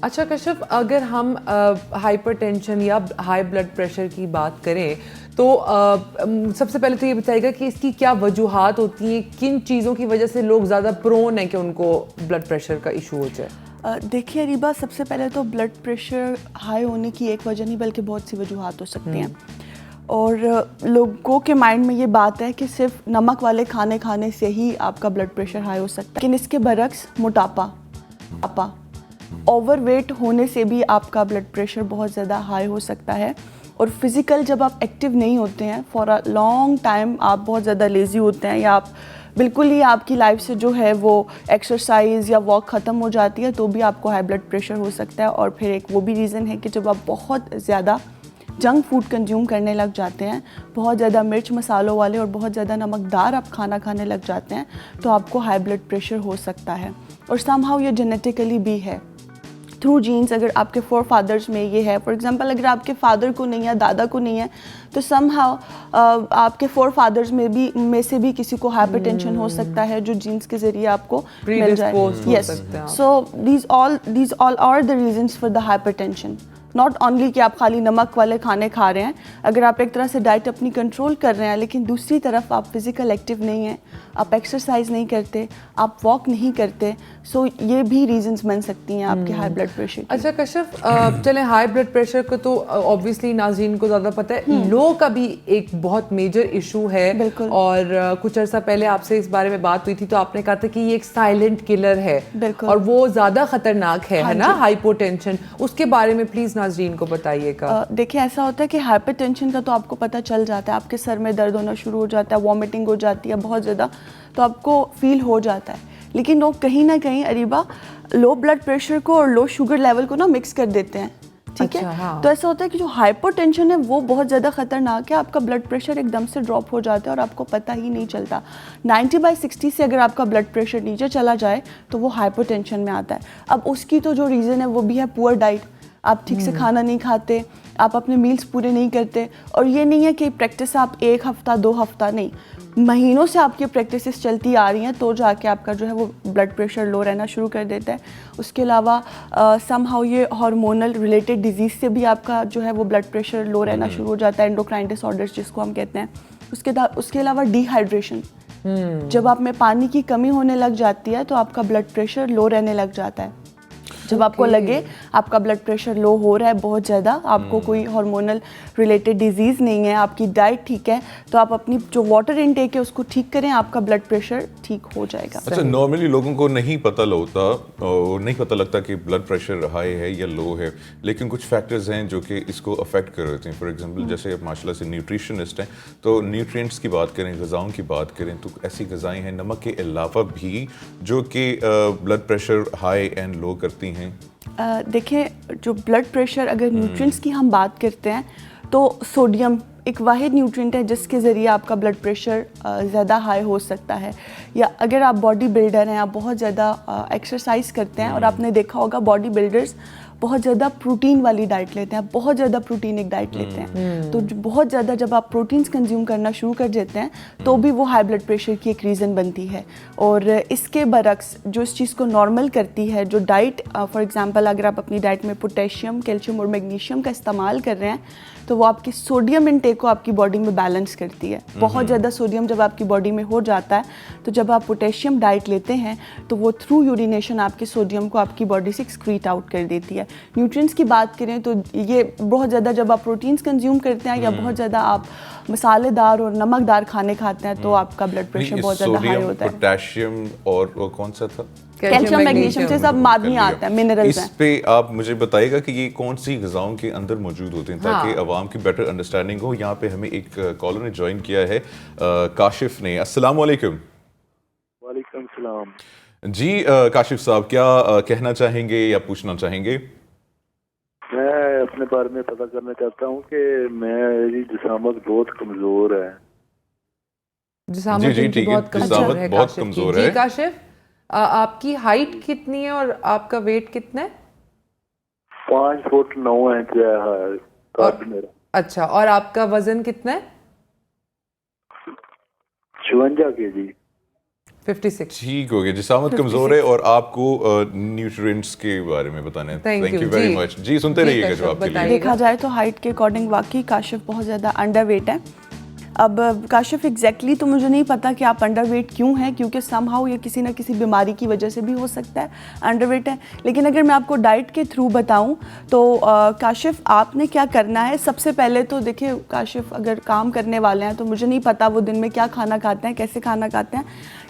अच्छा कशिफ, अगर हम हाइपरटेंशन या हाई ब्लड प्रेशर की बात करें तो सबसे पहले तो ये बताइएगा कि इसकी क्या वजूहात होती हैं, किन चीज़ों की वजह से लोग ज़्यादा प्रोन हैं कि उनको ब्लड प्रेशर का इशू हो जाए। देखिए अरीबा, सबसे पहले तो ब्लड प्रेशर हाई होने की एक वजह नहीं बल्कि बहुत सी वजूहात हो सकती हैं। और लोगों के माइंड में ये बात है कि सिर्फ नमक वाले खाने खाने से ही आपका ब्लड प्रेशर हाई हो सकता है, लेकिन इसके बरक्स मोटापा, ओवरवेट होने से भी आपका ब्लड प्रेशर बहुत ज़्यादा हाई हो सकता है। और फिज़िकल जब आप एक्टिव नहीं होते हैं फॉर अ लॉन्ग टाइम, आप बहुत ज़्यादा लेज़ी होते हैं या आप बिल्कुल ही आपकी लाइफ से जो है वो एक्सरसाइज या वॉक ख़त्म हो जाती है, तो भी आपको हाई ब्लड प्रेशर हो सकता है। और फिर एक वो भी रीज़न है कि जब आप बहुत ज़्यादा जंक फूड कंज्यूम करने लग जाते हैं, बहुत ज़्यादा मिर्च मसालों वाले और बहुत ज़्यादा नमकदार आप खाना खाने लग जाते हैं, तो आपको हाई ब्लड प्रेशर हो सकता है। और समहाउ ये जेनेटिकली भी है, थ्रू जीन्स। अगर आपके फोर फादर्स में ये है, फॉर एग्जांपल अगर आपके फादर को नहीं है, दादा को नहीं है, तो समहाउ आपके फोर फादर्स में से भी किसी को हाइपरटेंशन हो सकता है जो जीन्स के ज़रिए आपको मिल जाए। Yes, so these all are the reasons for the hypertension. Not only कि आप खाली नमक वाले खाने खा रहे हैं, अगर आप एक तरह से डाइट अपनी कंट्रोल कर रहे हैं लेकिन दूसरी तरफ आप फिज़िकल एक्टिव नहीं हैं, आप एक्सरसाइज नहीं करते, आप वॉक नहीं करते, सो ये भी रीजंस बन सकती हैं आपके हाई ब्लड प्रेशर की। अच्छा कशिफ, चलें हाई ब्लड प्रेशर को तो ऑब्वियसली नाज़रीन को ज़्यादा पता है, लो का भी एक बहुत मेजर इशू है। बिल्कुल। और कुछ अर्सा पहले आपसे इस बारे में बात हुई थी तो आपने कहा था कि ये एक साइलेंट किलर है। बिल्कुल। और वो ज़्यादा खतरनाक है, हाँ है ना, जी। हाइपोटेंशन। उसके बारे में प्लीज़ नाज़रीन को बताइएगा। देखिए ऐसा होता है कि हाइपरटेंशन का तो आपको पता चल जाता है, आपके सर में दर्द होना शुरू हो जाता है, वॉमिटिंग हो जाती है बहुत ज़्यादा, तो आपको फील हो जाता है। लेकिन लोग कहीं ना कहीं अरीबा लो ब्लड प्रेशर को और लो शुगर लेवल को ना मिक्स कर देते हैं, ठीक है। अच्छा, हाँ। तो ऐसा होता है कि जो हाइपरटेंशन है वो बहुत ज़्यादा खतरनाक है, आपका ब्लड प्रेशर एकदम से ड्रॉप हो जाता है और आपको पता ही नहीं चलता। 90/60 से अगर आपका ब्लड प्रेशर नीचे चला जाए तो वो हाइपरटेंशन में आता है। अब उसकी तो जो रीज़न है वो भी है पुअर डाइट, आप ठीक से खाना नहीं खाते, आप अपने मील्स पूरे नहीं करते। और ये नहीं है कि प्रैक्टिस आप एक हफ़्ता 2 हफ़्ता नहीं, महीनों से आपकी प्रैक्टिसेस चलती आ रही हैं, तो जाके आपका जो है वो ब्लड प्रेशर लो रहना शुरू कर देता है। उसके अलावा समहाउ ये हार्मोनल रिलेटेड डिजीज़ से भी आपका जो है वो ब्लड प्रेशर लो रहना शुरू हो जाता है, एंडोक्राइन डिसऑर्डर्स जिसको हम कहते हैं। उसके अलावा डिहाइड्रेशन, जब आप में पानी की कमी होने लग जाती है तो आपका ब्लड प्रेशर लो रहने लग जाता है। जब आपको लगे आपका ब्लड प्रेशर लो हो रहा है बहुत ज़्यादा, आपको कोई हार्मोनल रिलेटेड डिजीज़ नहीं है, आपकी डाइट ठीक है, तो आप अपनी जो वाटर इनटेक है उसको ठीक करें, आपका ब्लड प्रेशर ठीक हो जाएगा। अच्छा, नॉर्मली लोगों को नहीं पता लगता कि ब्लड प्रेशर हाई है या लो है, लेकिन कुछ फैक्टर्स हैं जो कि इसको अफेक्ट कर रहे हैं। फॉर एग्जांपल जैसे आप माशाल्लाह से न्यूट्रिशनिस्ट हैं, तो न्यूट्रिएंट्स की बात करें, ग़िज़ाओं की बात करें, तो ऐसी ग़िज़ाएँ हैं नमक के अलावा भी जो कि blood pressure high and low करती हैं। देखिए जो ब्लड प्रेशर, अगर न्यूट्रिएंट्स की हम बात करते हैं तो सोडियम एक वाहिद न्यूट्रिएंट है जिसके ज़रिए आपका ब्लड प्रेशर ज़्यादा हाई हो सकता है। या अगर आप बॉडी बिल्डर हैं, आप बहुत ज़्यादा एक्सरसाइज करते हैं, और आपने देखा होगा बॉडी बिल्डर्स बहुत ज़्यादा प्रोटीन वाली डाइट लेते हैं, बहुत ज़्यादा प्रोटीनिक डाइट लेते हैं, तो बहुत ज़्यादा जब आप प्रोटीन्स कंज्यूम करना शुरू कर देते हैं तो भी वो हाई ब्लड प्रेशर की एक रीज़न बनती है। और इसके बरक्स जो इस चीज़ को नॉर्मल करती है, जो डाइट फॉर एग्जांपल अगर आप अपनी डाइट में पोटेशियम, कैल्शियम और मैग्नीशियम का इस्तेमाल कर रहे हैं, तो वो आपकी सोडियम इनटेक को आपकी बॉडी में बैलेंस करती है। बहुत ज़्यादा सोडियम जब आपकी बॉडी में हो जाता है, तो जब आप पोटेशियम डाइट लेते हैं तो वो थ्रू यूरिनेशन आपके सोडियम को आपकी बॉडी से एक्सक्रीट आउट कर देती है। न्यूट्रिएंट्स की बात करें तो ये बहुत ज़्यादा जब आप प्रोटीन्स कंज्यूम करते हैं या बहुत ज़्यादा आप मसालेदार और नमकदार खाने खाते हैं तो आपका ब्लड प्रेशर बहुत ज़्यादा हाई होता है। पोटेशियम और वो कौन सा था, कैल्शियम मैग्नीशियम से सब मादनी आता है, मिनरल्स हैं। इस पे आप मुझे बताइएगा कि ये कौन सी ग़िज़ाओं के अंदर मौजूद होते हैं ताकि अवाम की बेटर अंडरस्टैंडिंग हो। यहाँ पे हमें एक कॉलर ने ज्वाइन किया है, काशिफ ने। अस्सलाम वालेकुम। वालेकुम सलाम जी काशिफ साहब, क्या कहना चाहेंगे या पूछना चाहेंगे? मैं अपने बारे में पता करना चाहता हूँ कि मेरी जिस्मात बहुत कमज़ोर है। जिस्मात जी, इनकी ठीक है, बहुत कमज़ोर जिस्मात है बहुत काशिफ की। कमज़ोर जी है। काशिफ, आपकी हाइट कितनी है और आपका वेट कितना है? 5 फुट 9 इंच है कद मेरा। अच्छा, और आपका वजन कितना है? 56 kg। 56। ठीक हो गया। जिसामत कमजोर है और आपको न्यूट्रिएंट्स के बारे में बताना है। Thank you, वेरी जी। मच जी। सुनते जी, रहिएगा कश्यप, जवाब के लिए। बताइए। देखा जाए तो हाइट के अकॉर्डिंग वाकई काशिफ बहुत ज़्यादा अंडरवेट है। अब काशिफ एग्जैक्टली तो मुझे नहीं पता कि आप अंडरवेट क्यों हैं, क्योंकि समहाउ ये किसी ना किसी बीमारी की वजह से भी हो सकता है अंडरवेट है। लेकिन अगर मैं आपको डाइट के थ्रू बताऊं तो काशिफ आपने क्या करना है, सबसे पहले तो देखिए काशिफ अगर काम करने वाले हैं तो मुझे नहीं पता वो दिन में क्या खाना खाते हैं, कैसे खाना खाते हैं।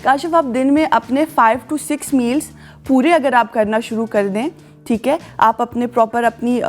काशिफ आप दिन में अपने 5 to 6 मील्स पूरे अगर आप करना शुरू कर दें, ठीक है, आप अपने प्रॉपर अपनी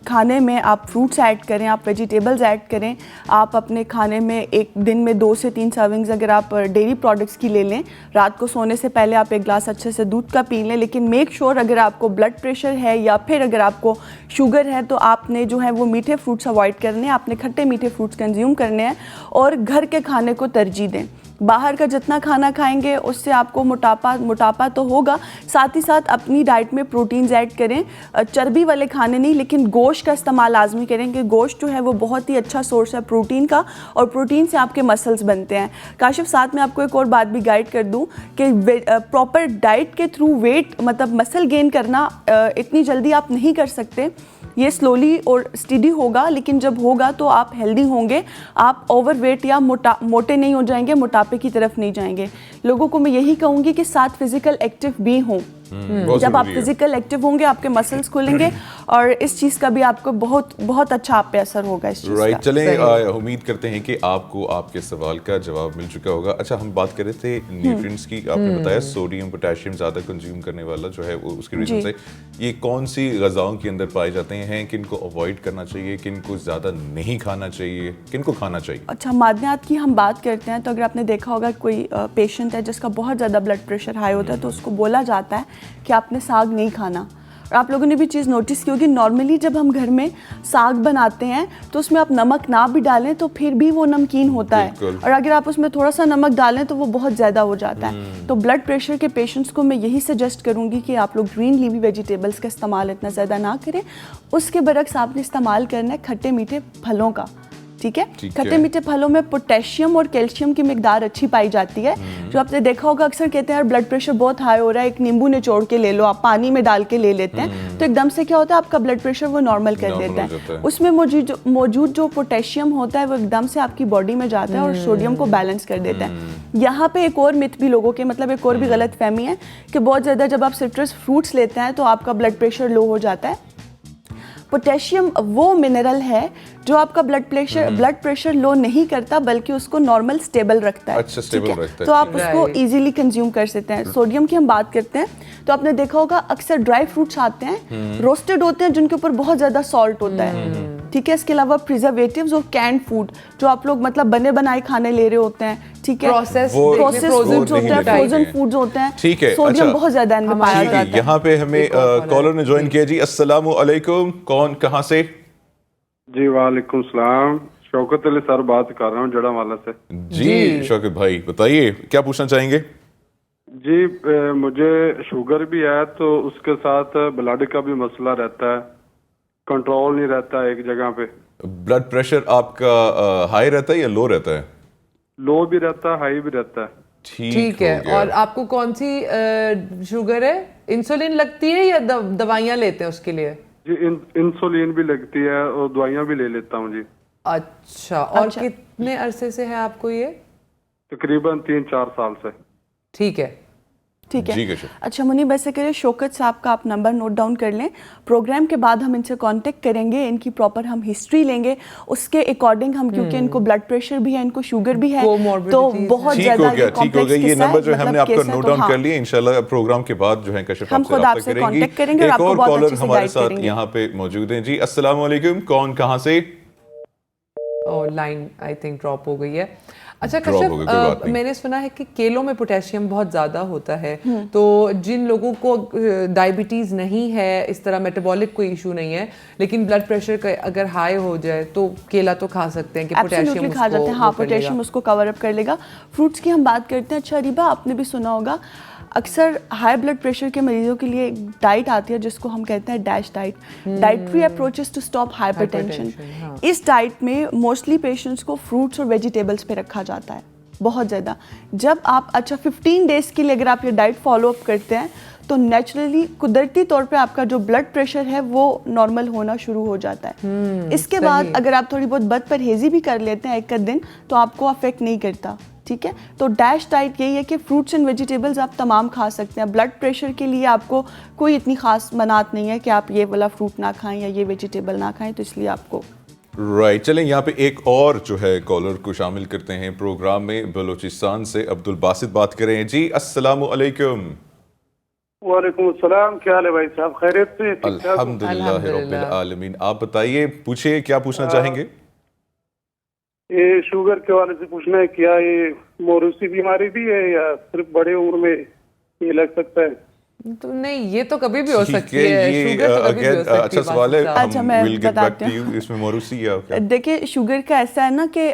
खाने में आप फ्रूट्स ऐड करें, आप वेजिटेबल्स ऐड करें, आप अपने खाने में एक दिन में 2 से 3 सर्विंग्स अगर आप डेयरी प्रोडक्ट्स की ले लें, रात को सोने से पहले आप एक ग्लास अच्छे से दूध का पी लें। लेकिन मेक श्योर अगर आपको ब्लड प्रेशर है या फिर अगर आपको शुगर है तो आपने जो है वो मीठे फ्रूट्स अवॉइड करने हैं, आपने खट्टे मीठे फ्रूट्स कंज्यूम करने हैं और घर के खाने को तरजीह दें। बाहर का जितना खाना खाएंगे उससे आपको मोटापा तो होगा, साथ ही साथ अपनी डाइट में प्रोटीन्स ऐड करें। चर्बी वाले खाने नहीं, लेकिन गोश्त का इस्तेमाल लाजमी करें कि गोश्त जो है वो बहुत ही अच्छा सोर्स है प्रोटीन का और प्रोटीन से आपके मसल्स बनते हैं। काशिफ साथ में आपको एक और बात भी गाइड कर दूं कि प्रॉपर डाइट के थ्रू वेट मतलब मसल गेन करना इतनी जल्दी आप नहीं कर सकते, ये स्लोली और स्टडी होगा, लेकिन जब होगा तो आप हेल्दी होंगे, आप ओवरवेट या मोटे नहीं हो जाएंगे, मोटापे की तरफ नहीं जाएंगे। लोगों को मैं यही कहूँगी कि साथ फिजिकल एक्टिव भी हों। जब आप फिजिकल एक्टिव होंगे आपके मसल्स खुलेंगे और इस चीज़ का भी आपको बहुत अच्छा आप पे असर होगा इस चीज़ राइट। का। चलें, उम्मीद करते हैं कि आपको आपके सवाल का जवाब मिल चुका होगा। अच्छा, हम बात कर रहे थे न्यूट्रिएंट्स की। आपने बताया सोडियम पोटेशियम ज़्यादा कंज्यूम करने वाला जो है वो उसकी रीजन से ये कौन सी ग़िज़ाओं के अंदर पाए जाते हैं, किनको अवॉइड करना चाहिए, किनको ज़्यादा नहीं खाना चाहिए, किनको खाना चाहिए? अच्छा, मादनियात की हम बात करते हैं तो अगर आपने देखा होगा कोई पेशेंट है जिसका बहुत ज़्यादा ब्लड प्रेशर हाई होता है तो उसको बोला जाता है कि आपने साग नहीं खाना। और आप लोगों ने भी चीज़ नोटिस की होगी, नॉर्मली जब हम घर में साग बनाते हैं तो उसमें आप नमक ना भी डालें तो फिर भी वो नमकीन होता है, और अगर आप उसमें थोड़ा सा नमक डालें तो वो बहुत ज़्यादा हो जाता है। तो ब्लड प्रेशर के पेशेंट्स को मैं यही सजेस्ट करूँगी कि आप लोग ग्रीन लीवी वेजिटेबल्स का इस्तेमाल इतना ज़्यादा ना करें, उसके बरक्स आपने इस्तेमाल करना है खट्टे मीठे फलों का। ठीक है, खट्टे मीठे फलों में पोटेशियम और कैल्शियम की मिकदार अच्छी पाई जाती है। जो आपने देखा होगा अक्सर कहते हैं यार ब्लड प्रेशर बहुत हाई हो रहा है, एक नींबू निचोड़ के ले लो, आप पानी में डाल के ले लेते हैं तो एकदम से क्या होता है आपका ब्लड प्रेशर वो नॉर्मल कर देता है। उसमें मौजूद जो पोटेशियम होता है वो एकदम से आपकी बॉडी में जाता है और सोडियम को बैलेंस कर देता है। यहाँ पे एक और मिथ भी लोगों के मतलब एक और भी गलत फहमी है कि बहुत ज़्यादा जब आप सिट्रस फ्रूट्स लेते हैं तो आपका ब्लड प्रेशर लो हो जाता है। पोटेशियम वो मिनरल है जो आपका ब्लड प्रेशर लो नहीं करता बल्कि उसको नॉर्मल स्टेबल रखता है। अच्छा, स्टेबल रखता है। तो आप उसको इजीली कंज्यूम कर सकते हैं। सोडियम की हम बात करते हैं तो आपने देखा होगा अक्सर ड्राई फ्रूट्स आते हैं, रोस्टेड होते हैं जिनके ऊपर बहुत ज्यादा सॉल्ट होता है। ठीक है, इसके अलावा प्रिजर्वेटिव्स और कैंड फूड जो आप लोग मतलब बने बनाए खाने ले रहे होते हैं, ठीक है, प्रोसेस फूड्स होते हैं, फ्रोजन फूड्स होते हैं, ठीक है। सोडियम अच्छा, बहुत ज्यादा इनमें पाया जाता है। यहाँ पे हमें कॉलर ने ज्वाइन किया जी। अस्सलाम वालेकुम, कौन कहाँ से? जी वालेकुम सलाम, शौकत अली सर बात कर रहा हूँ जड़ावाला से। जी शौकत भाई बताइए क्या पूछना चाहेंगे? जी मुझे शुगर भी है तो उसके साथ ब्लड का भी मसला रहता है, कंट्रोल नहीं रहता है एक जगह पे। ब्लड प्रेशर आपका हाई रहता है या लो रहता है? लो भी रहता है, हाई भी रहता है। ठीक है। और आपको कौन सी शुगर है? इंसुलिन लगती है या दवाइयाँ लेते हैं उसके लिए? जी इंसुलिन भी लगती है और दवाइयाँ भी ले लेता हूँ जी। अच्छा, और कितने अरसे से है आपको ये? तकरीबन 3-4 साल से। ठीक है। अच्छा मुनीब, ऐसे करिए शौकत साहब का आप नंबर नोट डाउन कर लें, प्रोग्राम के बाद हम इनसे कांटेक्ट करेंगे, इनकी प्रॉपर हम हिस्ट्री लेंगे, उसके अकॉर्डिंग हम क्योंकि इनको ब्लड प्रेशर भी है, इनको शुगर भी है, तो बहुत ज्यादा ठीक हो गया। ये नंबर जो हमने आपका नोट डाउन कर लिया, इंशाल्लाह प्रोग्राम के बाद जो है कशिफ हम खुद आपसे कांटेक्ट करेंगे। एक और कॉलर हमारे साथ यहाँ पे मौजूद हैं जी। अस्सलाम वालेकुम, कौन कहाँ से? लाइन आई थिंक ड्रॉप हो गई है। अच्छा कश्यप, मैंने सुना है कि केलों में पोटेशियम बहुत ज़्यादा होता है, तो जिन लोगों को डायबिटीज़ नहीं है, इस तरह मेटाबॉलिक कोई इशू नहीं है, लेकिन ब्लड प्रेशर अगर हाई हो जाए तो केला तो खा सकते हैं कि पोटेशियम खा जाते हैं। हाँ, पोटेशियम उसको कवर अप कर लेगा। फ्रूट्स की हम बात करते हैं। अच्छा रिबा, आपने भी सुना होगा अक्सर हाई ब्लड प्रेशर के मरीजों के लिए एक डाइट आती है जिसको हम कहते हैं DASH diet, dietary approaches to stop hypertension. इस डाइट में मोस्टली पेशेंट्स को फ्रूट्स और वेजिटेबल्स पे रखा जाता है, बहुत ज़्यादा। जब आप अच्छा 15 डेज़ के लिए अगर आप ये डाइट फॉलो अप करते हैं तो नेचुरली कुदरती तौर पे आपका जो ब्लड प्रेशर है वो नॉर्मल होना शुरू हो जाता है। इसके बाद अगर आप थोड़ी बहुत बद परहेज़ी भी कर लेते हैं एक दिन तो आपको अफेक्ट नहीं करता, ठीक है। तो डैश डाइट यही है कि फ्रूट्स एंड वेजिटेबल्स आप तमाम खा सकते हैं। ब्लड प्रेशर के लिए आपको कोई इतनी खास मनात नहीं है कि आप ये वाला फ्रूट ना खाएं या ये वेजिटेबल ना खाएं, तो इसलिए आपको राइट। चलें यहाँ पे एक और जो है कॉलर को शामिल करते हैं प्रोग्राम में। बलूचिस्तान से अब्दुल बासित बात करें जी। अस्सलाम वालेकुम। वालेकुम अस्सलाम, क्या हाल है भाई साहब, खैरियत से? अल्हम्दुलिल्लाह रब्बिल आलमीन। आप बताइए, पूछिए क्या पूछना चाहेंगे? ये शुगर के वाले से पूछना है, क्या ये मोरूसी बीमारी भी है या सिर्फ बड़े उम्र में ये लग सकता है? तो नहीं, ये तो कभी भी हो ठीक सकती है, ये शुगर तो कभी भी हो सकती है। अच्छा सवाल है। अच्छा, मैं we'll get back बताती to हूँ। you। इसमें मोरूसी या क्या? देखिए, शुगर का ऐसा है ना कि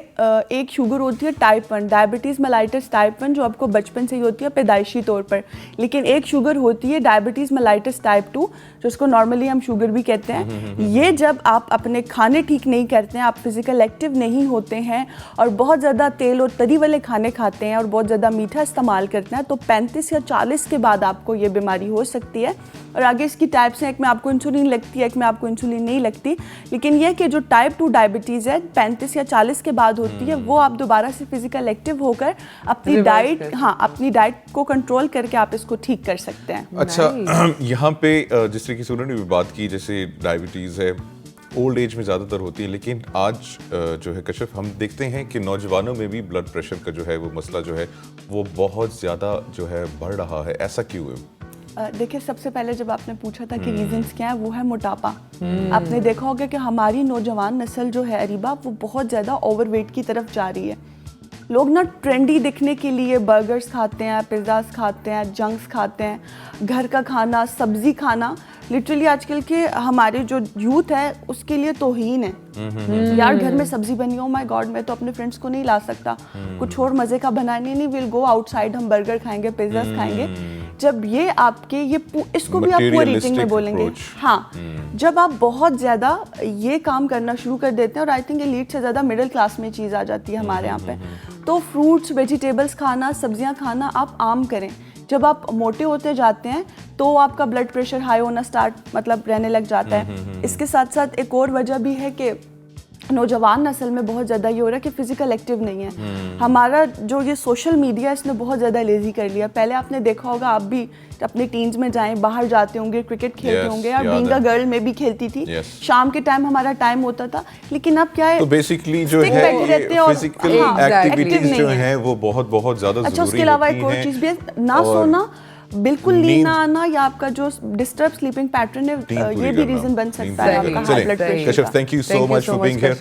एक शुगर होती है टाइप 1, डायबिटीज़ मेलाइटस टाइप 1, जो आपको बचपन से ही होती है पैदाइशी तौर पर। लेकिन एक शुगर होती है डायबिटीज़ मेलाइटस टाइप 2, जिसको नॉर्मली हम शुगर भी कहते हैं। ये जब आप अपने खाने ठीक नहीं करते हैं, आप फिजिकल एक्टिव नहीं होते हैं और बहुत ज़्यादा तेल और तरी वाले खाने खाते हैं और बहुत ज़्यादा मीठा इस्तेमाल करते हैं, तो 35 या 40 के बाद आपको ये बीमारी हो सकती है। और आगे इसकी टाइप्स हैं, एक में आपको इंसुलिन लगती है, एक में आपको इंसुलिन नहीं लगती। लेकिन यह कि जो टाइप 2 डायबिटीज़ है 35 या 40 के बाद होती है, वो आप दोबारा से फिजिकल एक्टिव होकर अपनी डाइट, अपनी डाइट को कंट्रोल करके आप इसको ठीक कर सकते हैं। अच्छा, यहाँ पे जिस तरीके से उन्होंने भी बात की, जैसे डायबिटीज़ है ओल्ड एज में ज़्यादातर होती है, लेकिन आज जो है कशिफ हम देखते हैं कि नौजवानों में भी ब्लड प्रेशर का जो है वो मसला जो है वो बहुत ज़्यादा जो है बढ़ रहा है। ऐसा क्यों है? देखिए, सबसे पहले जब आपने पूछा था कि रीजंस क्या है, वो है मोटापा। आपने देखा होगा कि हमारी नौजवान नस्ल जो है अरीबा, वो बहुत ज़्यादा ओवरवेट की तरफ जा रही है। लोग ना ट्रेंडी दिखने के लिए बर्गर्स खाते हैं, पिज़्ज़ास खाते हैं, जंक्स खाते हैं, घर का खाना, सब्ज़ी खाना लिटरली आजकल के हमारे जो यूथ है उसके लिए तौहीन है। यार, घर में सब्जी बनी हो, माय गॉड, मैं तो अपने फ्रेंड्स को नहीं ला सकता, कुछ और मज़े का बनाने नहीं, विल गो आउटसाइड, हम बर्गर खाएंगे, पिज़्ज़ास खाएंगे। जब ये आपके इसको भी आप पुअर ईटिंग में बोलेंगे। हाँ, जब आप बहुत ज़्यादा ये काम करना शुरू कर देते हैं, और आई थिंक एलीट से ज़्यादा मिडिल क्लास में चीज़ आ जाती है हमारे यहाँ पे, तो फ्रूट्स वेजिटेबल्स खाना, सब्जियाँ खाना आप आम करें। जब आप मोटे होते जाते हैं तो आपका ब्लड प्रेशर हाई होना रहने लग जाता है। इसके साथ साथ एक और वजह भी है कि नौजवान नस्ल में बहुत ज़्यादा ये हो रहा है कि फिजिकल एक्टिव नहीं है। हमारा जो ये सोशल मीडिया है, इसने बहुत ज़्यादा लेजी कर लिया। पहले आपने देखा होगा, आप भी अपने टीन्स में जाएं, बाहर जाते होंगे, क्रिकेट खेलते होंगे, और बीइंग अ गर्ल में भी खेलती थी। शाम के टाइम हमारा टाइम होता था, लेकिन अब क्या है, तो बेसिकली जो है फिजिकल एक्टिविटीज जो है वो बहुत बहुत ज़्यादा ज़रूरी होती हैं। अच्छा, उसके अलावा एक और चीज़ भी है, ना सोना, बिल्कुल नींद ना आना, या आपका जो डिस्टर्ब स्लीपिंग पैटर्न है, ये भी रीजन बन सकता है आपका हाई ब्लड प्रेशर का। Kashif, thank you so much for being here.